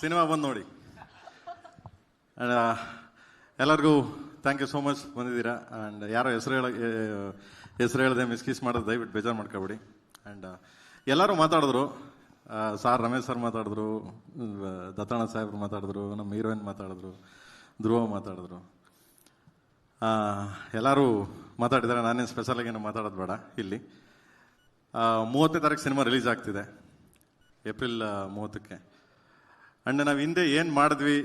Cinema ಬಂದು ನೋಡಿ. ಎಲ್ಲರಿಗೂ ಥ್ಯಾಂಕ್ ಯು ಸೋ ಮಚ್ ಬಂದಿದ್ದೀರಾ. ಆ್ಯಂಡ್ ಯಾರೋ ಹೆಸರು ಹೇಳದೆ ಮಿಸ್ಕೀಸ್ ಮಾಡೋದು ದಯವಿಟ್ಟು ಬೇಜಾರು ಮಾಡ್ಕೊಬೇಡಿ. ಆ್ಯಂಡ್ ಎಲ್ಲರೂ ಮಾತಾಡಿದ್ರು. ಸಾರ್ ರಮೇಶ್ ಸರ್ ಮಾತಾಡಿದ್ರು, ದತ್ತಣ್ಣ ಸಾಹೇಬ್ರು ಮಾತಾಡಿದ್ರು, ನಮ್ಮ ಹೀರೋಯಿನ್ ಮಾತಾಡಿದ್ರು, ಧ್ರುವ ಮಾತಾಡಿದ್ರು, ಎಲ್ಲರೂ ಮಾತಾಡಿದ್ದಾರೆ. ನಾನೇನು ಸ್ಪೆಷಲಾಗಿ ಏನು ಮಾತಾಡೋದು ಬೇಡ. ಇಲ್ಲಿ 30ನೇ ತಾರೀಕು ಸಿನಿಮಾ ರಿಲೀಸ್ ಆಗ್ತಿದೆ, ಏಪ್ರಿಲ್ 30ಕ್ಕೆ. ಆ್ಯಂಡ್ ನಾವು ಹಿಂದೆ ಏನು ಮಾಡಿದ್ವಿ,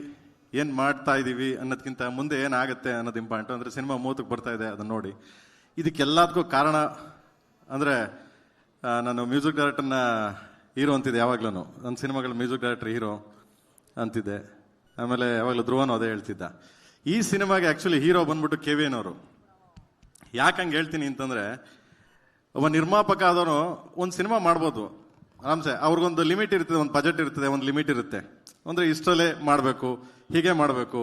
ಏನು ಮಾಡ್ತಾ ಇದ್ದೀವಿ ಅನ್ನೋದಕ್ಕಿಂತ ಮುಂದೆ ಏನಾಗುತ್ತೆ ಅನ್ನೋದು ಇಂಪಾರ್ಟೆಂಟ್. ಅಂದರೆ ಸಿನಿಮಾ 30ಕ್ಕೆ ಬರ್ತಾ ಇದೆ, ಅದನ್ನು ನೋಡಿ. ಇದಕ್ಕೆಲ್ಲದಕ್ಕೂ ಕಾರಣ ಅಂದರೆ ನಾನು ಮ್ಯೂಸಿಕ್ ಡೈರೆಕ್ಟರ್ನ ಹೀರೋ ಅಂತಿದ್ದೆ ಯಾವಾಗ್ಲೂ. ನನ್ನ ಸಿನಿಮಾಗಳ ಮ್ಯೂಸಿಕ್ ಡೈರೆಕ್ಟರ್ ಹೀರೋ ಅಂತಿದ್ದೆ. ಆಮೇಲೆ ಯಾವಾಗಲೂ ಧ್ರುವನು ಅದೇ ಹೇಳ್ತಿದ್ದ. ಈ ಸಿನಿಮಾಗೆ ಆ್ಯಕ್ಚುಲಿ ಹೀರೋ ಬಂದ್ಬಿಟ್ಟು KVN ಅವರು. ಯಾಕೆ ಹಂಗೆ ಹೇಳ್ತೀನಿ ಅಂತಂದರೆ, ಒಬ್ಬ ನಿರ್ಮಾಪಕ ಆದವನು ಒಂದು ಸಿನಿಮಾ ಮಾಡ್ಬೋದು ಆರಾಮ್ಸೆ. ಅವ್ರಿಗೊಂದು ಲಿಮಿಟ್ ಇರ್ತದೆ, ಒಂದು ಬಜೆಟ್ ಇರ್ತದೆ, ಒಂದು ಲಿಮಿಟ್ ಇರುತ್ತೆ. ಅಂದರೆ ಇಷ್ಟರಲ್ಲೇ ಮಾಡಬೇಕು, ಹೀಗೆ ಮಾಡಬೇಕು,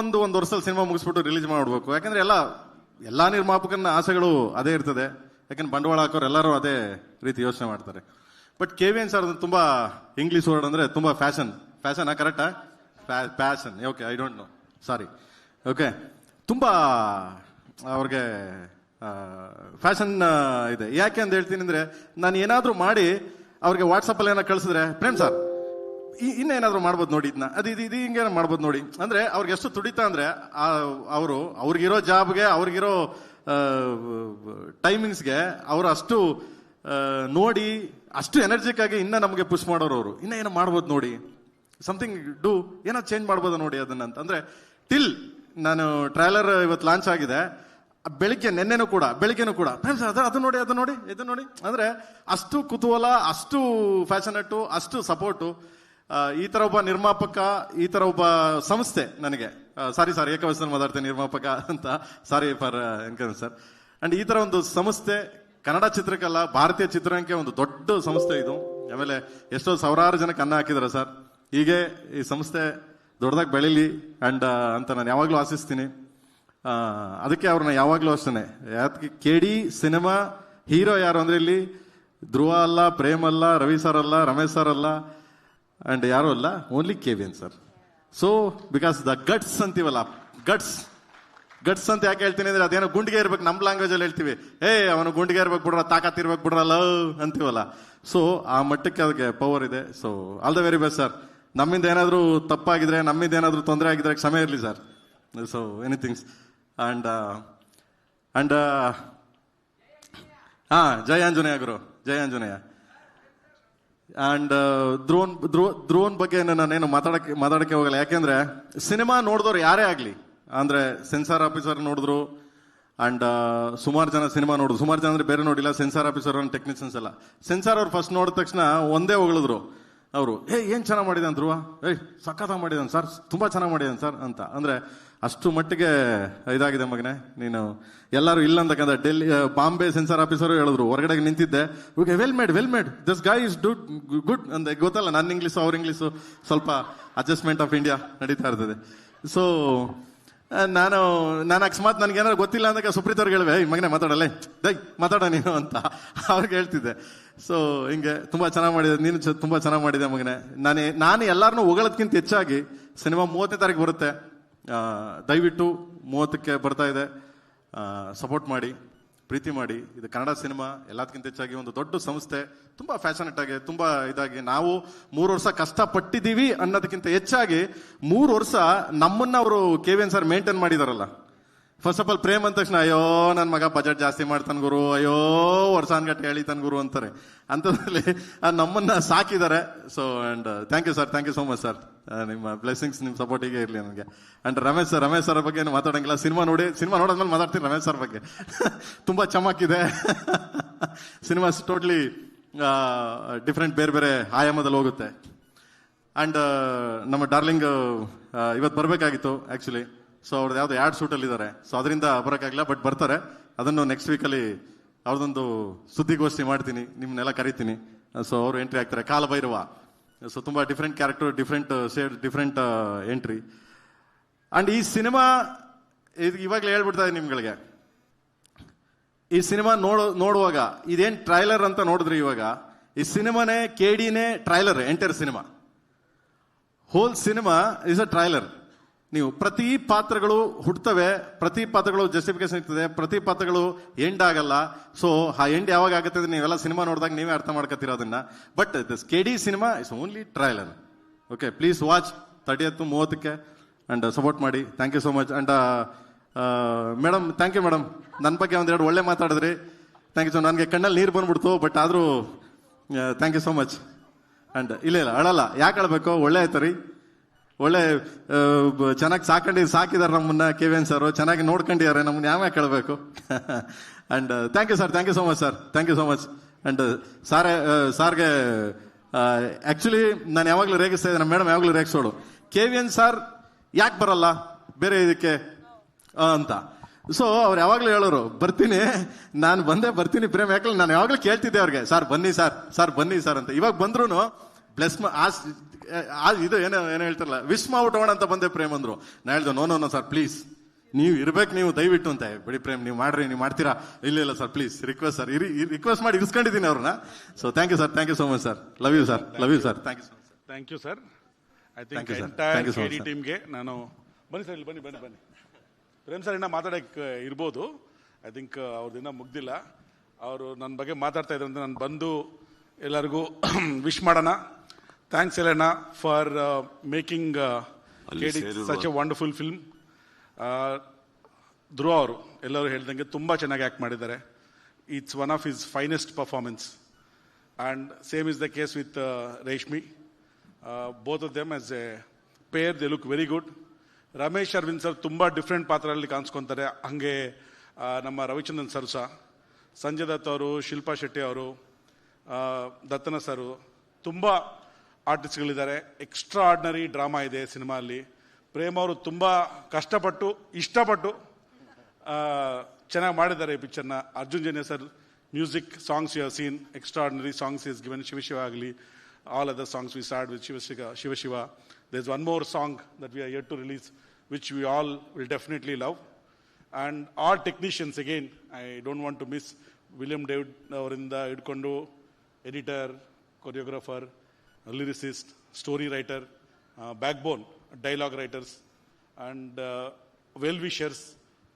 ಒಂದು ವರ್ಷದಲ್ಲಿ ಸಿನಿಮಾ ಮುಗಿಸ್ಬಿಟ್ಟು ರಿಲೀಸ್ ಮಾಡಬೇಕು. ಯಾಕಂದರೆ ಎಲ್ಲ ನಿರ್ಮಾಪಕನ ಆಸೆಗಳು ಅದೇ ಇರ್ತದೆ. ಯಾಕಂದ್ರೆ ಬಂಡವಾಳ ಹಾಕೋರು ಎಲ್ಲರೂ ಅದೇ ರೀತಿ ಯೋಚನೆ ಮಾಡ್ತಾರೆ. ಬಟ್ KVN ಸರ್ ತುಂಬ ಇಂಗ್ಲೀಷ್ ವರ್ಡ್ ಅಂದರೆ ತುಂಬ ಫ್ಯಾಷನ್ ಕರೆಕ್ಟಾ? Passion, okay, I don't know, sorry, okay. ತುಂಬ ಅವ್ರಿಗೆ ಫ್ಯಾಷನ್ ಇದೆ. ಯಾಕೆ ಅಂತ ಹೇಳ್ತೀನಿ ಅಂದರೆ, ನಾನು ಏನಾದರೂ ಮಾಡಿ ಅವ್ರಿಗೆ ವಾಟ್ಸಪ್ಪಲ್ಲಿ ಏನೋ ಕಳಿಸಿದ್ರೆ, ಪ್ರೇಮ್ ಸರ್ ಇನ್ನೇನಾದರೂ ಮಾಡ್ಬೋದು ನೋಡಿ, ಇದನ್ನ ಇದು ಹಿಂಗೇನೋ ಮಾಡ್ಬೋದು ನೋಡಿ. ಅಂದರೆ ಅವ್ರಿಗೆ ಎಷ್ಟು ತುಡಿತ ಅಂದರೆ, ಅವ್ರಿಗಿರೋ ಜಾಬ್ಗೆ, ಅವ್ರಿಗಿರೋ ಟೈಮಿಂಗ್ಸ್ಗೆ ಅವರು ಅಷ್ಟು ನೋಡಿ, ಅಷ್ಟು ಎನರ್ಜಿಕ್ ಆಗಿ ಇನ್ನೂ ನಮಗೆ ಪುಷ್ ಮಾಡೋರು. ಅವರು ಇನ್ನೂ ಏನೋ ಮಾಡ್ಬೋದು ನೋಡಿ, ಸಮಥಿಂಗ್ ಡೂ, ಏನೋ ಚೇಂಜ್ ಮಾಡ್ಬೋದು ನೋಡಿ ಅದನ್ನಂತ. ಅಂದರೆ ಟಿಲ್ ನಾನು ಟ್ರೈಲರ್ ಇವತ್ತು ಲಾಂಚ್ ಆಗಿದೆ, ನೆನ್ನೆನೂ ಕೂಡ ಬೆಳಿಗ್ಗೆನೂ ಕೂಡ ಅದು ನೋಡಿ ಅಂದರೆ ಅಷ್ಟು ಕುತೂಹಲ, ಅಷ್ಟು ಫ್ಯಾಷನೇಟು, ಅಷ್ಟು ಸಪೋರ್ಟು. ಈ ಥರ ಒಬ್ಬ ನಿರ್ಮಾಪಕ, ಈ ಥರ ಒಬ್ಬ ಸಂಸ್ಥೆ ನನಗೆ, ಸಾರಿ ಏಕವಚನ ಮಾತಾಡ್ತೇನೆ ನಿರ್ಮಾಪಕ ಅಂತ, sorry for encourage sir. And ಈ ಥರ ಒಂದು ಸಂಸ್ಥೆ ಕನ್ನಡ ಚಿತ್ರಕ್ಕಲ್ಲ, ಭಾರತೀಯ ಚಿತ್ರರಂಗಕ್ಕೆ ಒಂದು ದೊಡ್ಡ ಸಂಸ್ಥೆ ಇದು. ಆಮೇಲೆ ಎಷ್ಟೋ ಸಾವಿರಾರು ಜನಕ್ಕೆ ಅನ್ನ ಹಾಕಿದ್ದಾರೆ ಸರ್. ಹೀಗೆ ಈ ಸಂಸ್ಥೆ ದೊಡ್ಡದಾಗಿ ಬೆಳೀಲಿ ಅಂತ ನಾನು ಯಾವಾಗಲೂ ಆಶಿಸ್ತೀನಿ. ಅದಕ್ಕೆ ಅವ್ರನ್ನ ಯಾವಾಗಲೂ ಅಷ್ಟೇ. ಯಾಕೆ KD ಸಿನಿಮಾ ಹೀರೋ ಯಾರು ಅಂದರೆ, ಇಲ್ಲಿ ಧ್ರುವ ಅಲ್ಲ, ಪ್ರೇಮ್ ಅಲ್ಲ, ರವಿ ಸರ್ ಅಲ್ಲ, ರಮೇಶ್ ಸರ್ ಅಲ್ಲ, ಆ್ಯಂಡ್ ಯಾರು ಅಲ್ಲ, only KVN sir. So because the guts ಅಂತೀವಲ್ಲ, ಗಟ್ಸ್ ಅಂತ ಯಾಕೆ ಹೇಳ್ತೀನಿ ಅಂದರೆ, ಅದೇನೋ ಗುಂಡಿಗೆ ಇರ್ಬೇಕು, ನಮ್ಮ ಲ್ಯಾಂಗ್ವೇಜಲ್ಲಿ ಹೇಳ್ತೀವಿ, ಅವನು ಗುಂಡಿಗೆ ಇರ್ಬೇಕು ಬಿಡ್ರ, ತಾಕತ್ ಇರ್ಬೇಕು ಬಿಡ್ರಲ್ಲ ಅಂತೀವಲ್ಲ. ಸೊ ಆ ಮಟ್ಟಕ್ಕೆ ಅದಕ್ಕೆ ಪವರ್ ಇದೆ. So all the very best sir. ನಮ್ಮಿಂದ ಏನಾದರೂ ತಪ್ಪಾಗಿದ್ರೆ, ನಮ್ಮಿಂದ ಏನಾದರೂ ತೊಂದರೆ ಆಗಿದ್ರೆ ಕ್ಷಮೆ ಇರಲಿ ಸರ್. So anythings. ಆ್ಯಂಡ್ ಜಯ ಆಂಜನೇಯ ಗುರು, ಜಯ ಆಂಜನೇಯ. ಆ್ಯಂಡ್ ಧ್ರುವನ್ ಬಗ್ಗೆ ನಾನೇನು ಮಾತಾಡಕ್ಕೆ ಹೋಗಲ್ಲ. ಯಾಕೆಂದ್ರೆ ಸಿನಿಮಾ ನೋಡಿದವ್ರು ಯಾರೇ ಆಗಲಿ, ಅಂದರೆ ಸೆನ್ಸಾರ್ ಆಫೀಸರ್ ನೋಡಿದ್ರು, ಆ್ಯಂಡ್ ಸುಮಾರು ಜನ ಸಿನಿಮಾ ನೋಡಿದ್ರು. ಸುಮಾರು ಜನ ಅಂದರೆ ಬೇರೆ ನೋಡಿಲ್ಲ, ಸೆನ್ಸಾರ್ ಆಫೀಸರ್ ಅಂಡ್ ಟೆಕ್ನಿಷಿಯನ್ಸ್ ಎಲ್ಲ. ಸೆನ್ಸಾರ್ ಅವ್ರು ಫಸ್ಟ್ ನೋಡಿದ ತಕ್ಷಣ ಒಂದೇ ಹೊಗಳಿದ್ರು ಅವರು, ಏನು ಚೆನ್ನಾಗಿ ಮಾಡಿದಾನೆ ಧ್ರುವ, ಸಖತ್ತಾಗಿ ಮಾಡಿದಾನೆ ಸರ್, ತುಂಬ ಚೆನ್ನಾಗಿ ಮಾಡಿದಾನೆ ಸರ್ ಅಂತ. ಅಂದರೆ ಅಷ್ಟು ಮಟ್ಟಿಗೆ ಇದಾಗಿದೆ ಮಗನೇ ನೀನು. ಎಲ್ಲರೂ ಇಲ್ಲ ಅಂತಕ್ಕಂಥ ಡೆಲ್ಲಿ, ಬಾಂಬೆ ಸೆನ್ಸಾರ್ ಆಫೀಸರು ಹೇಳಿದ್ರು, ಹೊರಗಡೆ ನಿಂತಿದ್ದೆ, okay well made this guy is good ಅಂತ. ಗೊತ್ತಲ್ಲ, ನನ್ನ ಇಂಗ್ಲೀಷು ಅವ್ರ ಇಂಗ್ಲೀಷು ಸ್ವಲ್ಪ ಅಡ್ಜಸ್ಟ್ಮೆಂಟ್ ಆಫ್ ಇಂಡಿಯಾ ನಡೀತಾ ಇರ್ತದೆ. ಸೊ ನಾನು ಅಕಸ್ಮಾತ್ ನನಗೇನಾದ್ರು ಗೊತ್ತಿಲ್ಲ ಅಂದಾಗ ಸುಪ್ರೀತ್ ಅವ್ರಿಗೆ ಹೇಳಿವೆ, ಮಗನೇ ಮಾತಾಡಲ್ಲ, ಮಾತಾಡ ನೀನು ಅಂತ ಅವ್ರಿಗೆ ಹೇಳ್ತಿದ್ದೆ. ಸೊ ಹಿಂಗೆ ತುಂಬ ಚೆನ್ನಾಗಿ ಮಾಡಿದೆ, ನೀನು ತುಂಬ ಚೆನ್ನಾಗಿ ಮಾಡಿದೆ ಮಗನೇ. ನಾನು ಎಲ್ಲರನ್ನೂ ಹೊಗಳೋದ್ಕಿಂತ ಹೆಚ್ಚಾಗಿ ಸಿನಿಮಾ 30ನೇ ತಾರೀಕು ಬರುತ್ತೆ, ದಯವಿಟ್ಟು 30ಕ್ಕೆ ಬರ್ತಾ ಇದೆ, ಸಪೋರ್ಟ್ ಮಾಡಿ, ಪ್ರೀತಿ ಮಾಡಿ. ಇದು ಕನ್ನಡ ಸಿನಿಮಾ, ಎಲ್ಲದಕ್ಕಿಂತ ಹೆಚ್ಚಾಗಿ ಒಂದು ದೊಡ್ಡ ಸಂಸ್ಥೆ, ತುಂಬ ಫ್ಯಾಷನೇಟ್ ಆಗಿ, ತುಂಬ ಇದಾಗಿ. ನಾವು 3 ವರ್ಷ ಕಷ್ಟಪಟ್ಟಿದ್ದೀವಿ ಅನ್ನೋದಕ್ಕಿಂತ ಹೆಚ್ಚಾಗಿ 3 ವರ್ಷ ನಮ್ಮನ್ನ ಅವರು KVN ಸರ್ ಮೇಂಟೈನ್ ಮಾಡಿದಾರಲ್ಲ. ಫಸ್ಟ್ ಆಫ್ ಆಲ್ ಪ್ರೇಮ್ ಅಂದ ತಕ್ಷಣ, ಅಯ್ಯೋ ನನ್ನ ಮಗ ಬಜೆಟ್ ಜಾಸ್ತಿ ಮಾಡ್ತಾನೆ ಗುರು, ಅಯ್ಯೋ ವರ್ಷಾನ್ಗಟ್ಟೆ ಹೇಳಿತಾನೆ ಗುರು ಅಂತಾರೆ. ಅಂಥದ್ರಲ್ಲಿ ನಮ್ಮನ್ನ ಸಾಕಿದ್ದಾರೆ. So and thank you sir, thank you so much sir. ನಿಮ್ಮ ಬ್ಲೆಸ್ಸಿಂಗ್ಸ್, ನಿಮ್ಮ ಸಪೋರ್ಟಿಗೆ ಇರಲಿ ನನಗೆ. ಆ್ಯಂಡ್ ರಮೇಶ್ ಸರ್ ಬಗ್ಗೆ ಏನು ಮಾತಾಡೋಂಗಿಲ್ಲ, ಸಿನಿಮಾ ನೋಡೋದ್ಮೇಲೆ ಮಾತಾಡ್ತೀನಿ ರಮೇಶ್ ಸರ್ ಬಗ್ಗೆ. ತುಂಬ ಚಮಕಿದೆ ಸಿನಿಮಾ, ಟೋಟ್ಲಿ ಡಿಫ್ರೆಂಟ್, ಬೇರೆ ಆಯಾಮದಲ್ಲಿ ಹೋಗುತ್ತೆ. ಆ್ಯಂಡ್ ನಮ್ಮ ಡಾರ್ಲಿಂಗ್ ಇವತ್ತು ಬರಬೇಕಾಗಿತ್ತು ಆ್ಯಕ್ಚುಲಿ. ಸೊ ಅವ್ರದ್ದು ಯಾವುದೋ ಆ್ಯಡ್ ಶೂಟಲ್ಲಿ ಇದ್ದಾರೆ, ಸೊ ಅದರಿಂದ ಬರೋಕ್ಕಾಗಿಲ್ಲ. ಬಟ್ ಬರ್ತಾರೆ, ಅದನ್ನು ನೆಕ್ಸ್ಟ್ ವೀಕಲ್ಲಿ ಅವ್ರದ್ದೊಂದು ಸುದ್ದಿಗೋಷ್ಠಿ ಮಾಡ್ತೀನಿ, ನಿಮ್ಮನ್ನೆಲ್ಲ ಕರಿತೀನಿ. ಸೊ ಅವರು ಎಂಟ್ರಿ ಆಗ್ತಾರೆ, ಕಾಲಭೈರವ. ಸೊ ತುಂಬ different character, different shade, different entry. And ಈ ಸಿನಿಮಾ ಇವಾಗಲೇ ಹೇಳ್ಬಿಡ್ತಾ ಇದೆ ನಿಮ್ಗಳಿಗೆ, ಈ ಸಿನಿಮಾ ನೋಡುವಾಗ ಇದೇನು ಟ್ರೈಲರ್ ಅಂತ ನೋಡಿದ್ರಿ, ಇವಾಗ ಈ ಸಿನಿಮಾನೇ KDನೇ trailer enter cinema. Whole cinema is a trailer. ನೀವು ಪ್ರತಿ ಪಾತ್ರಗಳು ಹುಟ್ಟುತ್ತವೆ, ಪ್ರತಿ ಪಾತ್ರಗಳು ಜಸ್ಟಿಫಿಕೇಶನ್ ಇರ್ತದೆ, ಪ್ರತಿ ಪಾತ್ರಗಳು ಎಂಡ್ ಆಗಲ್ಲ. ಸೊ ಆ ಎಂಡ್ ಯಾವಾಗ ಆಗುತ್ತೆ ಅಂದ್ರೆ ನೀವೆಲ್ಲ ಸಿನಿಮಾ ನೋಡಿದಾಗ ನೀವೇ ಅರ್ಥ ಮಾಡ್ಕೊತೀರ ಅದನ್ನ. But this KD cinema is only trailer. Okay, please watch 30th 30ಕ್ಕೆ ಅಂಡ್ ಸಪೋರ್ಟ್ ಮಾಡಿ. Thank you so much. And madam, thank you madam, ನನ್ನ ಬಗ್ಗೆ ಒಂದೆರಡು ಒಳ್ಳೆ ಮಾತಾಡಿದ್ರಿ. Thank you so. ನನಗೆ ಕಣ್ಣಲ್ಲಿ ನೀರು ಬಂದ್ಬಿಡ್ತು, ಬಟ್ ಆದರೂ thank you so much. And ಇಲ್ಲ ಅಳಲ್ಲ, ಯಾಕೆ ಅಳ್ಬೇಕು, ಒಳ್ಳೆ ಆಯ್ತು ರೀ, ಒಳ್ಳೆ ಚೆನ್ನಾಗಿ ಸಾಕಿದಾರೆ ನಮ್ಮನ್ನ. KVN ಸರ್ ಚೆನ್ನಾಗಿ ನೋಡ್ಕೊಂಡಿದ್ದಾರೆ ನಮ್ಮನ್ನ, ಯಾವ್ಯಾವ ಕೇಳಬೇಕು. And thank you sir, thank you so much sir, thank you so much. And ಸಾರ್ಗೆ ಆಕ್ಚುಲಿ ನಾನು ಯಾವಾಗಲೂ ರೇಗಿಸ್ತಾ ಇದ್ದೆ, ನಮ್ಮ ಮೇಡಮ್ ಯಾವಾಗಲೂ ರೇಗಿಸೋಳು, KVN ಸರ್ ಯಾಕೆ ಬರಲ್ಲ ಬೇರೆ ಇದಕ್ಕೆ ಅಂತ. ಸೊ ಅವ್ರು ಯಾವಾಗಲೂ ಹೇಳೋರು, ನಾನು ಬರ್ತೀನಿ ಪ್ರೇಮ್. ಯಾಕಂದ್ರೆ ನಾನು ಯಾವಾಗಲೂ ಕೇಳ್ತಿದ್ದೆ ಅವ್ರಿಗೆ, ಸರ್ ಬನ್ನಿ ಸರ್ ಬನ್ನಿ ಸರ್ ಅಂತ. ಇವಾಗ ಬಂದ್ರು ಬ್ಲೆಸ್ ಇದು ಏನೋ ಹೇಳ್ತಾರಲ್ಲ, ವಿಶ್ ಮಾಡ್ಬಿಟ್ಟೋಣ ಅಂತ ಬಂದೆ ಪ್ರೇಮ್ ಅಂದ್ರು. ನಾ ಹೇಳ್ದೆ ನೋ ಸರ್ ಪ್ಲೀಸ್, ನೀವು ಇರ್ಬೇಕು, ನೀವು ದಯವಿಟ್ಟು ಅಂತ. ಬಿಡಿ ಪ್ರೇಮ್, ನೀವು ಮಾಡ್ತೀರಾ? ಇಲ್ಲ sir please, request sir, request ಮಾಡಿ ಇರಿಸ್ಕೊಂಡಿದ್ದೀನಿ ಅವ್ರನ್ನ. So thank you sir, thank you so much sir, love you sir, love you sir, thank you sir. Thank you sir. I think entire KD ಟೀಮ್ಗೆ ನಾನು ಬನ್ನಿ ಸರ್, ಇಲ್ಲಿ ಬನ್ನಿ. Prem sir ಇನ್ನ ಮಾತಾಡಕ್ಕೆ ಇರ್ಬೋದು. ಐ ಥಿಂಕ್ ಅವ್ರದಿನ್ನ ಮುಗ್ದಿಲ್ಲ. ಅವರು ನನ್ನ ಬಗ್ಗೆ ಮಾತಾಡ್ತಾ ಇದ್ರು ಅಂತ ನಾನು ಬಂದು ಎಲ್ಲರಿಗೂ ವಿಶ್ ಮಾಡೋಣ. Thanks Elena for making KD such a wonderful film. Dhruva ಅವರು ಎಲ್ಲರೂ ಹೇಳ್ದಂಗೆ ತುಂಬ ಚೆನ್ನಾಗಿ ಆ್ಯಕ್ಟ್ ಮಾಡಿದ್ದಾರೆ. It's one of his finest performance. And same is the case with Reshmi. Both of them as a pair they look very good. Ramesh Aravind sir ತುಂಬ different ಪಾತ್ರದಲ್ಲಿ ಕಾಣಿಸ್ಕೊತಾರೆ. ಹಾಗೆ ನಮ್ಮ ರವಿಚಂದ್ರನ್ ಸರ್ ಸಹ, ಸಂಜಯ್ ದತ್ ಅವರು, ಶಿಲ್ಪಾ ಶೆಟ್ಟಿ ಅವರು, ದತ್ತನ ಸರು, ತುಂಬ ಆರ್ಟಿಸ್ಟ್ಗಳಿದ್ದಾರೆ. ಎಕ್ಸ್ಟ್ರಾ ಆರ್ಡಿನರಿ ಡ್ರಾಮಾ ಇದೆ ಸಿನಿಮಾ ಅಲ್ಲಿ. ಪ್ರೇಮ್ ಅವರು ತುಂಬ ಕಷ್ಟಪಟ್ಟು ಇಷ್ಟಪಟ್ಟು ಚೆನ್ನಾಗಿ ಮಾಡಿದ್ದಾರೆ ಈ ಪಿಕ್ಚರ್ನ. Arjun Janya sir music, songs you have seen, extraordinary songs is given. Shiva ಆಗಲಿ, all other songs we start with Shiva. There's one more song that we are yet to release, which we all will definitely love. And our technicians, again, I don't want to miss William David Avarinda Idkondu, editor, choreographer, lyricist, story writer, backbone, dialogue writers, and well-wishers,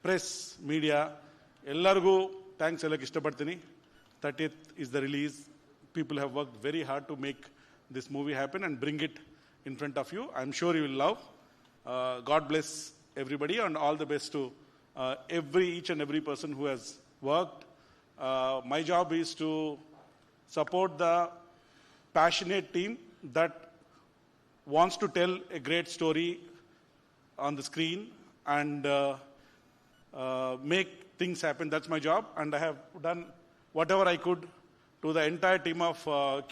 press, media. ಎಲ್ಲರಿಗೂ thanks ಹೇಳಕ್ಕೆ ಇಷ್ಟಪಡ್ತೀನಿ. 30th is the release. People have worked very hard to make this movie happen and bring it in front of you. I'm sure you will love. God bless everybody and all the best to each and every person who has worked. My job is to support the passionate team that wants to tell a great story on the screen and make things happen. That's my job, and I have done whatever I could to the entire team of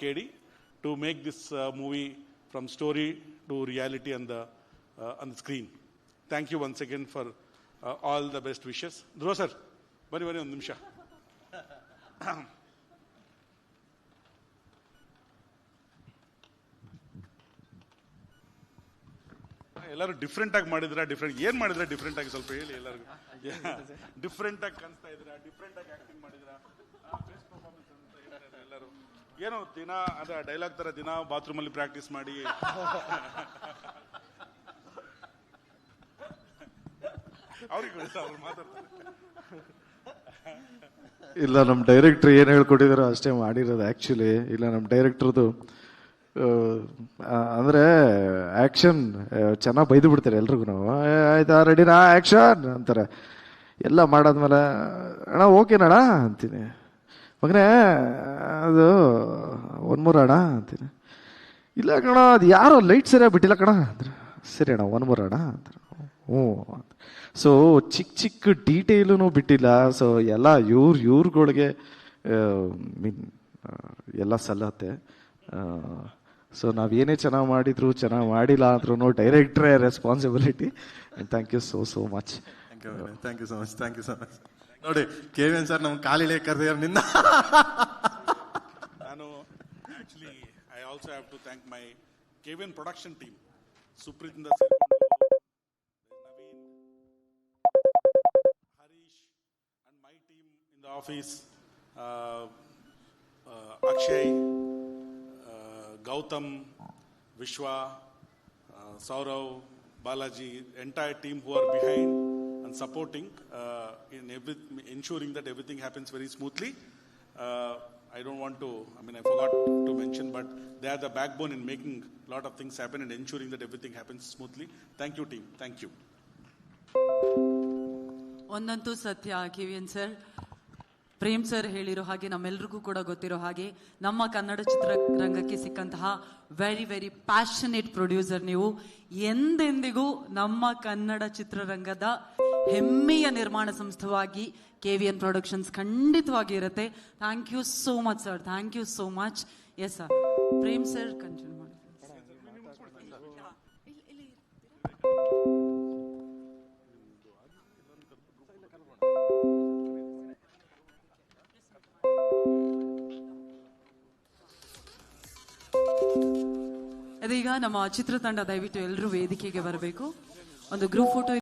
KD to make this movie from story to reality on the screen. Thank you once again for all the best wishes. Dhruva sir, bani ಒಂದು ನಿಮಿಷ. ಎಲ್ಲರೂ different ಆಗಿ ಮಾಡಿದ್ರ? ಏನ್ ಮಾಡಿದ್ರೆ different ಆಗಿ ಸ್ವಲ್ಪ ಹೇಳಿ ಎಲ್ಲರಿಗೂ. ಡಿಫ್ರೆಂಟ್ ಆಗಿ ಕಾಣಿಸ್ತಾ ಇದ್ರ, ಡಿಫ್ರೆಂಟ್ ಆಗಿ ಆಕ್ಟಿಂಗ್ ಮಾಡಿದ್ರ, ಎಲ್ಲರೂ ಏನೋ ದಿನ ಅದ ಡೈಲಾಗ್ ತರ ದಿನ ಬಾತ್ರೂಮ್ ಅಲ್ಲಿ ಪ್ರಾಕ್ಟೀಸ್ ಮಾಡಿ ಅವ್ರಿಗೆ ಅವ್ರು ಮಾತಾಡ್ತಾರೆ. ಇಲ್ಲ, ನಮ್ಮ ಡೈರೆಕ್ಟರ್ ಏನು ಹೇಳ್ಕೊಟ್ಟಿದಾರೋ ಅಷ್ಟೇ ಮಾಡಿರೋದು ಆ್ಯಕ್ಚುಲಿ. ಇಲ್ಲ, ನಮ್ಮ ಡೈರೆಕ್ಟ್ರದು ಅಂದರೆ ಆ್ಯಕ್ಷನ್ ಚೆನ್ನಾಗಿ ಬೈದು ಬಿಡ್ತಾರೆ ಎಲ್ರಿಗೂ. ಆಯ್ತಾ ರೆಡಿನಾ ಆ್ಯಕ್ಷನ್ ಅಂತಾರೆ. ಎಲ್ಲ ಮಾಡಾದ್ಮೇಲೆ ಅಣ್ಣ ಓಕೆನಣ್ಣ ಅಂತೀನಿ. ಮಗನೇ ಅದು ಒನ್ ಮೂರ್ ಅಣ್ಣ ಅಂತೀನಿ. ಇಲ್ಲ ಕಣ, ಅದು ಯಾರೋ ಲೈಟ್ ಸರಿಯಾಗಿ ಬಿಟ್ಟಿಲ್ಲ ಕಣ ಅಂದ್ರೆ, ಸರಿ ಅಣ್ಣ ಒನ್ ಮೂರ್ ಅಣ್ಣ ಅಂತಾರೆ. ಹ್ಞೂ. ಸೊ ಚಿಕ್ಕ ಡೀಟೇಲೂ ಬಿಟ್ಟಿಲ್ಲ. ಸೊ ಎಲ್ಲ ಇವ್ರುಗಳಿಗೆ ಮೀನ್ ಎಲ್ಲ ಸಲ್ಲತ್ತೆ. ಸೊ ನಾವೇನೇ ಚೆನ್ನಾಗಿ ಮಾಡಿದ್ರು ಚೆನ್ನಾಗಿ ಮಾಡಿಲ್ಲ ಅಂದ್ರೂ ಡೈರೆಕ್ಟ್ರೇ responsibility. Thank you so much. Thank you so much, thank you so much. ನೋಡಿ KVN ಸರ್ ನಮ್ಗೆ ಕಾಲಿಳೆ ಕರೆದಿದ್ದಾರೆ ನಿನ್ನ. ನಾನು actually I also have to thank my KVN production team. ಸುಪ್ರೀತಿಂದ Naveen, Harish and my team in the office, Akshay, Gautam, Vishwa, Saurav, Balaji, entire team who are behind and supporting ensuring that everything happens very smoothly. I don't want to, I forgot to mention, but they are the backbone in making a lot of things happen and ensuring that everything happens smoothly. Thank you, team. Thank you. ಒಂದಂತೂ ಸತ್ಯ ಕಿವಿಯನ್ sir, Prem sir ಹೇಳಿರೋ ಹಾಗೆ, ನಮ್ಮೆಲ್ರಿಗೂ ಕೂಡ ಗೊತ್ತಿರೋ ಹಾಗೆ, ನಮ್ಮ ಕನ್ನಡ ಚಿತ್ರರಂಗಕ್ಕೆ ಸಿಕ್ಕಂತಹ very very passionate producer ನೀವು. ಎಂದೆಂದಿಗೂ ನಮ್ಮ ಕನ್ನಡ ಚಿತ್ರರಂಗದ ಹೆಮ್ಮೆಯ ನಿರ್ಮಾಣ ಸಂಸ್ಥೆಯಾಗಿ KVN ಪ್ರೊಡಕ್ಷನ್ಸ್ ಖಂಡಿತವಾಗಿ ಇರುತ್ತೆ. Thank you so much sir, thank you so much. Yes sir, Prem sir continue ಮಾಡಿ. ಇದೀಗ ನಮ್ಮ ಚಿತ್ರತಂಡ ದಯವಿಟ್ಟು ಎಲ್ಲರೂ ವೇದಿಕೆಗೆ ಬರಬೇಕು. ಒಂದು ಗ್ರೂಪ್ ಫೋಟೋ